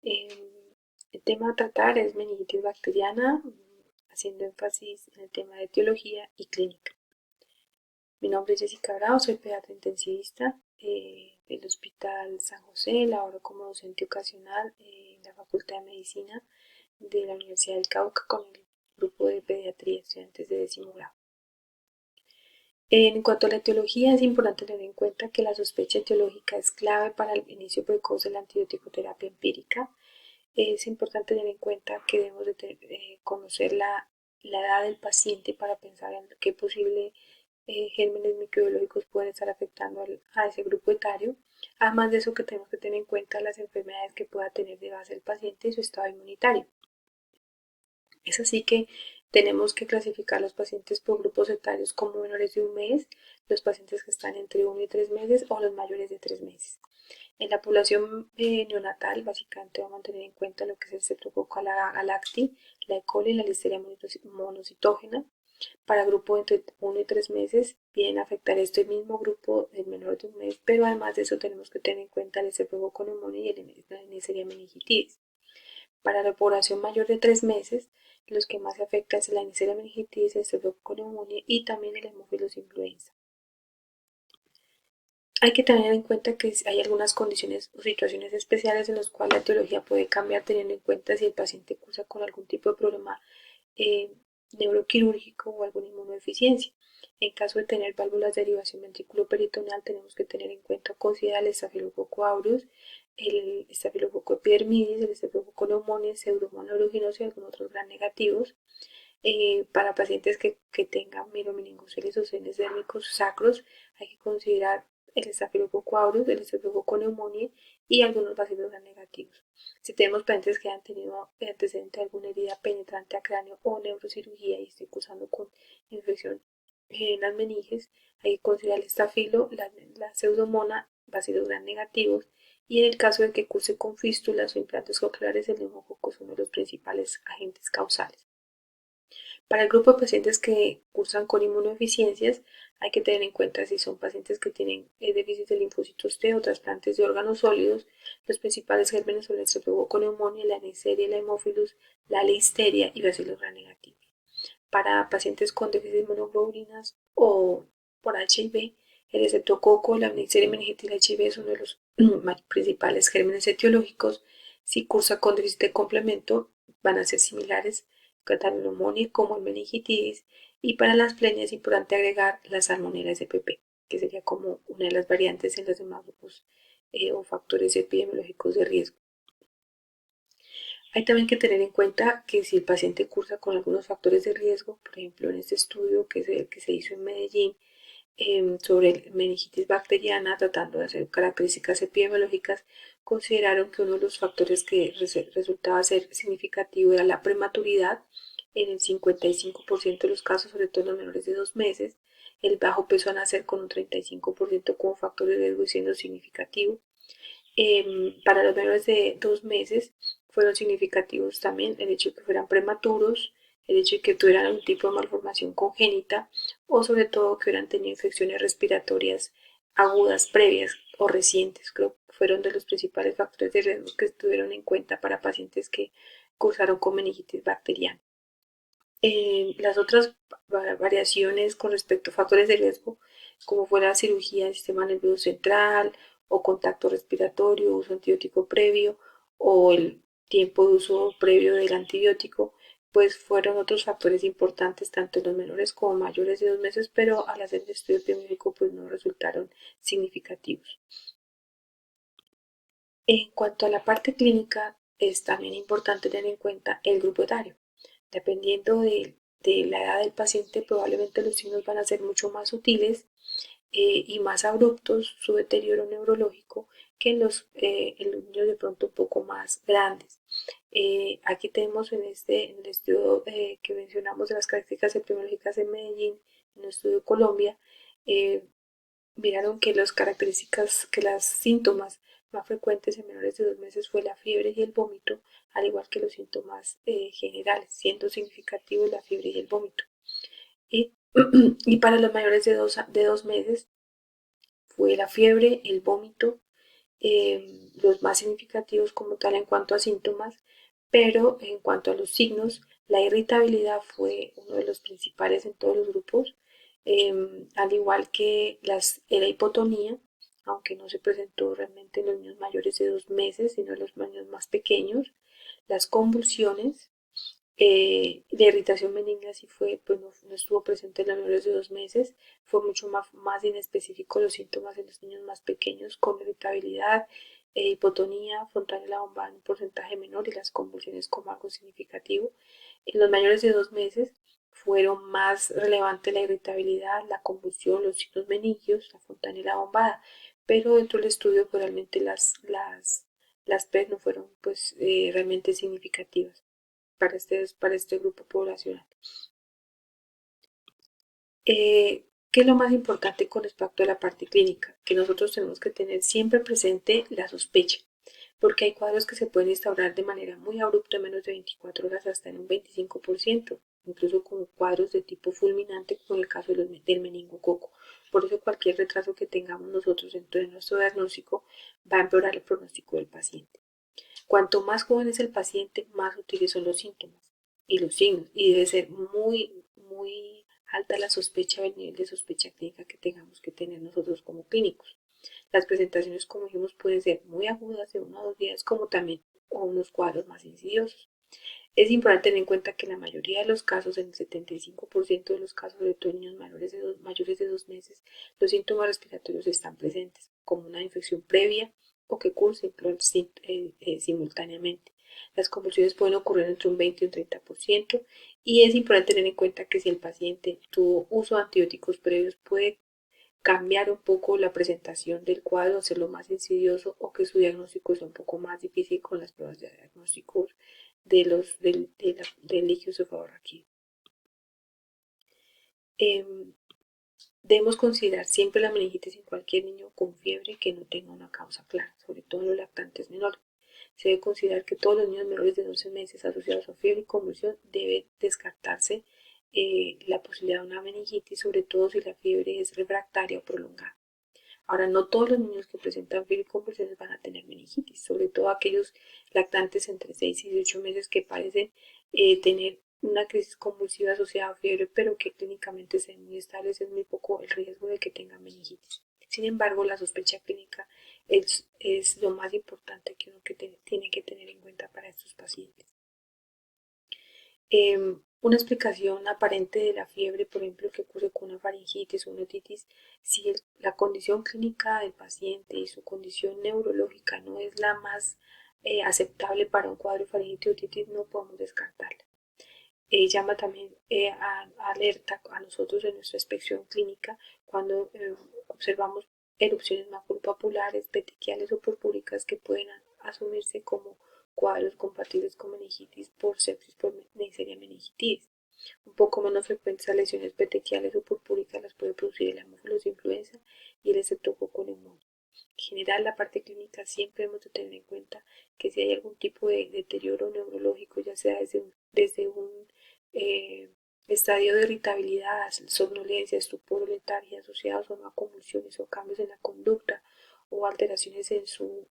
El tema a tratar es meningitis bacteriana, haciendo énfasis en el tema de etiología y clínica. Mi nombre es Jessica Bravo, soy pediatra intensivista del Hospital San José, laboro como docente ocasional en la Facultad de Medicina de la Universidad del Cauca con el grupo de pediatría, estudiantes de 10º grado. En cuanto a la etiología, es importante tener en cuenta que la sospecha etiológica es clave para el inicio precoz de la antibiótico-terapia empírica. Es importante tener en cuenta que debemos de conocer la edad del paciente para pensar en qué posible gérmenes microbiológicos pueden estar afectando a ese grupo etario. Además de eso, que tenemos que tener en cuenta las enfermedades que pueda tener de base el paciente y su estado inmunitario. Es así que tenemos que clasificar los pacientes por grupos etarios como menores de un mes, los pacientes que están entre 1 y 3 meses o los mayores de 3 meses. En la población neonatal, básicamente vamos a tener en cuenta lo que es el Streptococcus galacti, la E. coli y la Listeria monocitógena. Para grupos entre 1 y 3 meses, vienen a afectar este mismo grupo del menor de un mes, pero además de eso tenemos que tener en cuenta el Streptococcus pneumoniae y la Neisseria meningitidis. Para la población mayor de 3 meses, los que más se afectan es la Neisseria meningitidis, el Streptococcus pneumoniae y también el Haemophilus influenza. Hay que tener en cuenta que hay algunas condiciones o situaciones especiales en las cuales la etiología puede cambiar teniendo en cuenta si el paciente cursa con algún tipo de problema eh, neuroquirúrgico o alguna inmunodeficiencia. En caso de tener válvulas de derivación ventrículo-peritoneal, tenemos que tener en cuenta o considerar el Staphylococcus aureus, el Staphylococcus epidermidis, el Staphylococcus pneumoniae, Pseudomonas aeruginosa y algunos otros gram negativos. Para pacientes que tengan meningoceles o senes dérmicos sacros, hay que considerar el Staphylococcus aureus, el Staphylococcus pneumoniae y algunos bacilos gram negativos. Si tenemos pacientes que han tenido antecedente de alguna herida penetrante a cráneo o neurocirugía y estén cursando con infección en las meninges, hay que considerar el estafilo, la pseudomonas, bacilos gram negativos, y en el caso de que curse con fístulas o implantes cocleares, el neumococo es uno de los principales agentes causales. Para el grupo de pacientes que cursan con inmunodeficiencias, hay que tener en cuenta si son pacientes que tienen déficit de linfocitos T o trasplantes de órganos sólidos. Los principales gérmenes son el Streptococcus pneumoniae, la Neisseria, la Haemophilus, la Listeria y bacilos gram negativos. Para pacientes con déficit de inmunoglobulinas o por HIV, el Streptococcus, la Neisseria meningitidis y el HIV es uno de los principales gérmenes etiológicos. Si cursa con déficit de complemento, van a ser similares tanto el neumonía como el meningitis, y para las plenias es importante agregar la salmonella spp, que sería como una de las variantes en los demás grupos o factores epidemiológicos de riesgo. Hay también que tener en cuenta que si el paciente cursa con algunos factores de riesgo, por ejemplo en este estudio que se hizo en Medellín sobre meningitis bacteriana, tratando de hacer características epidemiológicas, consideraron que uno de los factores que resultaba ser significativo era la prematuridad en el 55% de los casos, sobre todo en los menores de 2 meses, el bajo peso al nacer con un 35% como factor de riesgo y siendo significativo. Para los menores de 2 meses fueron significativos también el hecho de que fueran prematuros, el hecho de que tuvieran algún tipo de malformación congénita o sobre todo que hubieran tenido infecciones respiratorias agudas previas o recientes. Creo que fueron de los principales factores de riesgo que estuvieron en cuenta para pacientes que cursaron con meningitis bacteriana. Las otras variaciones con respecto a factores de riesgo, como fue la cirugía del sistema nervioso central o contacto respiratorio, uso antibiótico previo o el tiempo de uso previo del antibiótico, pues fueron otros factores importantes tanto en los menores como mayores de 2 meses, pero al hacer el estudio epidemiológico pues no resultaron significativos. En cuanto a la parte clínica, es también importante tener en cuenta el grupo etario. Dependiendo de la edad del paciente, probablemente los signos van a ser mucho más sutiles y más abruptos, su deterioro neurológico, que en los niños de pronto un poco más grandes. Aquí tenemos en el estudio que mencionamos de las características epidemiológicas en Medellín, en el estudio de Colombia, miraron que las características, que los síntomas más frecuentes en menores de 2 meses fue la fiebre y el vómito, al igual que los síntomas generales, siendo significativos la fiebre y el vómito. Y, y para los mayores de 2 meses fue la fiebre, el vómito los más significativos como tal en cuanto a síntomas, pero en cuanto a los signos, la irritabilidad fue uno de los principales en todos los grupos, al igual que la hipotonía, aunque no se presentó realmente en los niños mayores de 2 meses, sino en los niños más pequeños, las convulsiones, la irritación benigna sí fue, pues no estuvo presente en los menores de 2 meses, fue mucho más inespecífico los síntomas en los niños más pequeños con irritabilidad, hipotonía, fontanela bombada en un porcentaje menor y las convulsiones como algo significativo. En los mayores de 2 meses fueron más relevantes la irritabilidad, la convulsión, los signos meningios, la fontanela bombada, pero dentro del estudio pues, realmente las PES no fueron pues realmente significativas para este grupo poblacional. ¿Qué es lo más importante con respecto a la parte clínica? Que nosotros tenemos que tener siempre presente la sospecha, porque hay cuadros que se pueden instaurar de manera muy abrupta en menos de 24 horas hasta en un 25%, incluso con cuadros de tipo fulminante, como en el caso del meningococo. Por eso cualquier retraso que tengamos nosotros dentro de nuestro diagnóstico va a empeorar el pronóstico del paciente. Cuanto más joven es el paciente, más sutiles son los síntomas y los signos, y debe ser muy alta la sospecha o el nivel de sospecha clínica que tengamos que tener nosotros como clínicos. Las presentaciones, como dijimos, pueden ser muy agudas de 1 o 2 días, como también o unos cuadros más insidiosos. Es importante tener en cuenta que en la mayoría de los casos, en el 75% de los casos, sobre todo en niños mayores de 2 meses, los síntomas respiratorios están presentes, como una infección previa o que curse simultáneamente. Las convulsiones pueden ocurrir entre un 20 y un 30%, y es importante tener en cuenta que si el paciente tuvo uso de antibióticos previos, puede cambiar un poco la presentación del cuadro, hacerlo más insidioso o que su diagnóstico sea un poco más difícil con las pruebas de diagnóstico del líquido cefalorraquídeo. Debemos considerar siempre la meningitis en cualquier niño con fiebre que no tenga una causa clara, sobre todo en los lactantes menores. Se debe considerar que todos los niños menores de 12 meses asociados a fiebre y convulsión debe descartarse la posibilidad de una meningitis, sobre todo si la fiebre es refractaria o prolongada. Ahora, no todos los niños que presentan fiebre y convulsiones van a tener meningitis, sobre todo aquellos lactantes entre 6 y 18 meses que parecen tener una crisis convulsiva asociada a fiebre, pero que clínicamente se ven muy estables, es muy poco el riesgo de que tengan meningitis. Sin embargo, la sospecha clínica es lo más importante que uno tiene que tener en cuenta para estos pacientes. Una explicación aparente de la fiebre, por ejemplo, que ocurre con una faringitis o una otitis, si la condición clínica del paciente y su condición neurológica no es la más aceptable para un cuadro de faringitis o otitis, no podemos descartarla. Llama también alerta a nosotros en nuestra inspección clínica cuando observamos erupciones macropapulares, petequiales o purpúricas que pueden asumirse como cuadros compatibles con meningitis por sepsis por Neisseria meningitis. Un poco menos frecuentes las lesiones petequiales o purpúricas las puede producir el Haemophilus influenza y el Streptococcus pneumoniae. En general, la parte clínica siempre hemos de tener en cuenta que si hay algún tipo de deterioro neurológico, ya sea desde un eh, estadio de irritabilidad, somnolencia, estupor o letargia asociados a convulsiones o cambios en la conducta o alteraciones en su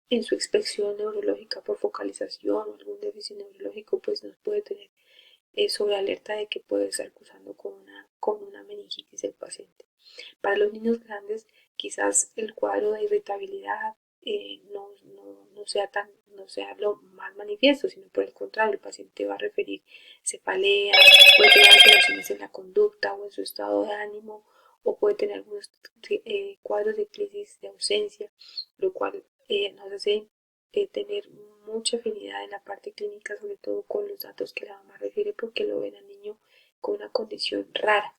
inspección neurológica por focalización o algún déficit neurológico, pues nos puede tener sobre alerta de que puede estar cursando con una meningitis el paciente. Para los niños grandes, quizás el cuadro de irritabilidad no sea lo más manifiesto, sino por el contrario, el paciente va a referir cefalea, puede tener alteraciones en la conducta o en su estado de ánimo, o puede tener algunos cuadros de crisis de ausencia, lo cual nos hace tener mucha afinidad en la parte clínica, sobre todo con los datos que la mamá refiere, porque lo ven al niño con una condición rara.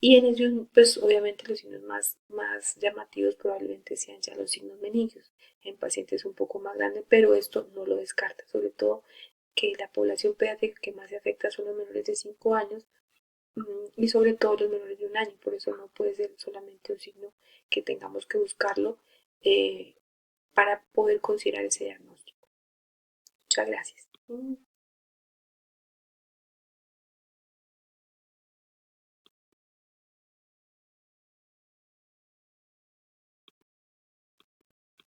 Y en ellos, pues obviamente los signos más llamativos probablemente sean ya los signos meningios en pacientes un poco más grandes, pero esto no lo descarta, sobre todo que la población pediátrica que más se afecta son los menores de 5 años y sobre todo los menores de 1 año, por eso no puede ser solamente un signo que tengamos que buscarlo para poder considerar ese diagnóstico. Muchas gracias.